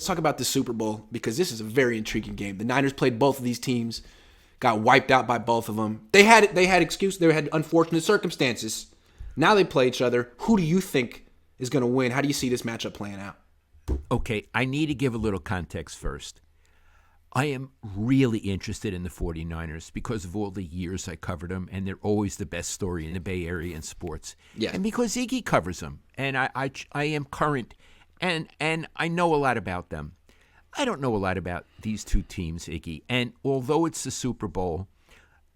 Let's talk about the Super Bowl because this is a very intriguing game. The Niners played both of these teams, got wiped out by both of them. They had unfortunate circumstances. Now they play each other. Who do you think is going to win? How do you see this matchup playing out? Okay, I need to give a little context first. I am really interested in the 49ers because of all the years I covered them, and they're always the best story in the Bay Area in sports. Yeah. And because Iggy covers them, and I am current, and I know a lot about them. I don't know a lot about these two teams, Iggy. And although it's the Super Bowl,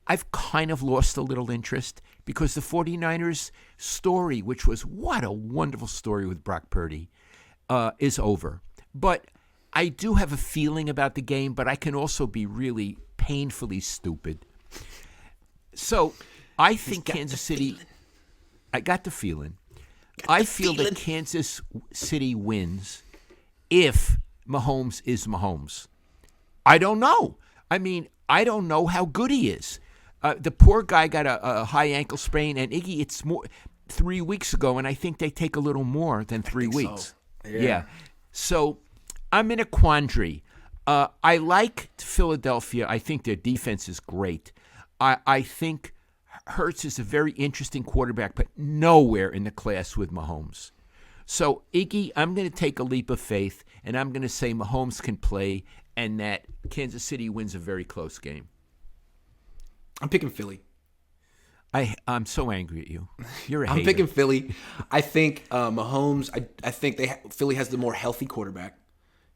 I've kind of lost a little interest because the 49ers story, which was what a wonderful story with Brock Purdy, is over. But I do have a feeling about the game, but I can also be really painfully stupid. So I think Kansas City, I got the feeling. I feel that Kansas City wins if Mahomes is Mahomes. I don't know. I mean, I don't know how good he is. The poor guy got a high ankle sprain, and Iggy, it's more 3 weeks ago, and I think they take a little more than 3 weeks. So. Yeah. So I'm in a quandary. I like Philadelphia. I think their defense is great. I think Hurts is a very interesting quarterback, but nowhere in the class with Mahomes. So, Iggy, I'm going to take a leap of faith, and I'm going to say Mahomes can play and that Kansas City wins a very close game. I'm picking Philly. I'm so angry at you. You're a hater. I'm picking Philly. I think Mahomes, I think Philly has the more healthy quarterback.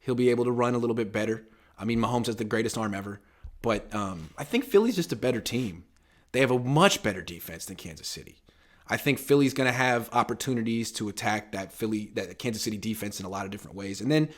He'll be able to run a little bit better. I mean, Mahomes has the greatest arm ever. But I think Philly's just a better team. They have a much better defense than Kansas City. I think Philly's going to have opportunities to attack that Kansas City defense in a lot of different ways. And then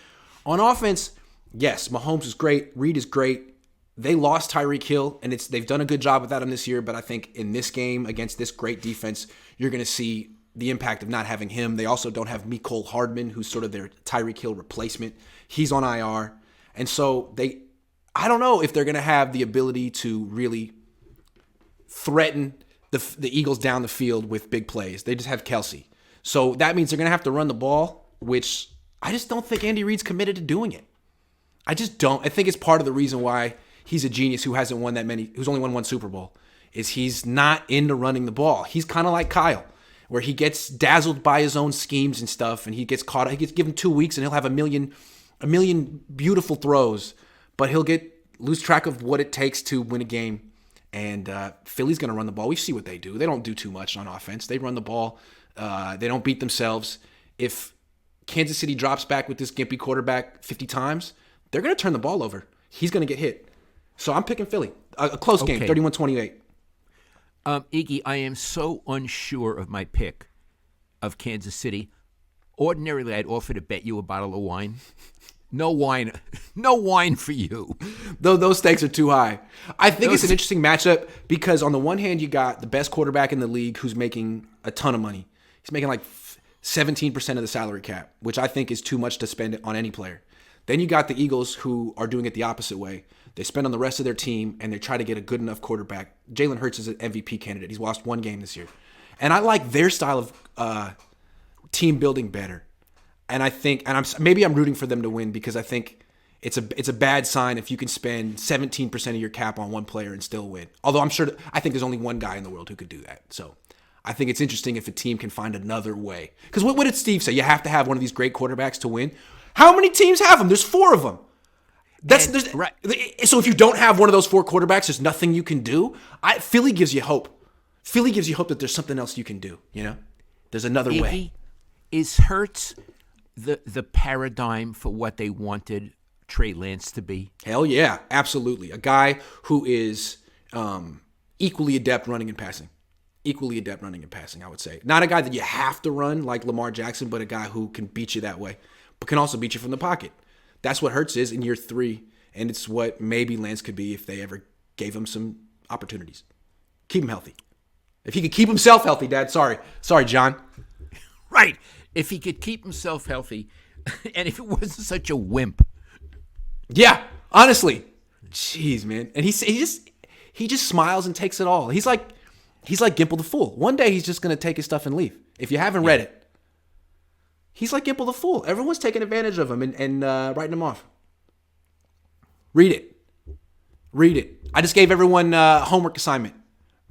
on offense, yes, Mahomes is great. Reed is great. They lost Tyreek Hill, and they've done a good job without him this year. But I think in this game against this great defense, you're going to see the impact of not having him. They also don't have Mecole Hardman, who's sort of their Tyreek Hill replacement. He's on IR. And so I don't know if they're going to have the ability to really threaten the Eagles down the field with big plays. They just have Kelsey. So that means they're going to have to run the ball, which I just don't think Andy Reid's committed to doing it. I just don't. I think it's part of the reason why he's a genius who's only won one Super Bowl, is he's not into running the ball. He's kind of like Kyle, where he gets dazzled by his own schemes and stuff, and he gets caught. He gets given 2 weeks, and he'll have a million beautiful throws, but he'll lose track of what it takes to win a game. And Philly's going to run the ball. We see what they do. They don't do too much on offense. They run the ball. They don't beat themselves. If Kansas City drops back with this gimpy quarterback 50 times, they're going to turn the ball over. He's going to get hit. So I'm picking Philly. A close game, 31-28. Iggy, I am so unsure of my pick of Kansas City. Ordinarily, I'd offer to bet you a bottle of wine. No wine for you. Those stakes are too high. I think it's an interesting matchup because on the one hand, you got the best quarterback in the league who's making a ton of money. He's making like 17% of the salary cap, which I think is too much to spend on any player. Then you got the Eagles who are doing it the opposite way. They spend on the rest of their team and they try to get a good enough quarterback. Jalen Hurts is an MVP candidate. He's lost one game this year. And I like their style of team building better. And I think, maybe I'm rooting for them to win because I think it's a bad sign if you can spend 17% of your cap on one player and still win. Although I think there's only one guy in the world who could do that. So I think it's interesting if a team can find another way. Because what did Steve say? You have to have one of these great quarterbacks to win. How many teams have them? There's 4 of them. Right. So if you don't have one of those 4 quarterbacks, there's nothing you can do. Philly gives you hope. Philly gives you hope that there's something else you can do. You know, there's another way. Is Hurts the paradigm for what they wanted Trey Lance to be? Hell yeah, absolutely. A guy who is equally adept running and passing. I would say. Not a guy that you have to run like Lamar Jackson, but a guy who can beat you that way, but can also beat you from the pocket. That's what Hurts is in year 3, and it's what maybe Lance could be if they ever gave him some opportunities. Keep him healthy. If he could keep himself healthy, Dad. Sorry, John. Right. If he could keep himself healthy, and if it wasn't such a wimp. Yeah, honestly. Jeez, man. And he just smiles and takes it all. He's like Gimple the Fool. One day he's just going to take his stuff and leave. If you haven't read it, He's like Gimple the Fool. Everyone's taking advantage of him and writing him off. Read it. Read it. I just gave everyone a homework assignment.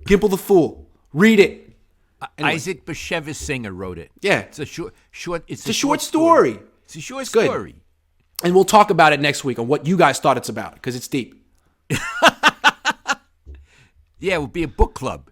Gimple the Fool. Read it. Anyway. Isaac Bashevis Singer wrote it. Yeah. It's a short. It's a short story. It's a short Good. story. And we'll talk about it next week on what you guys thought it's about because it's deep. Yeah, it would be a book club.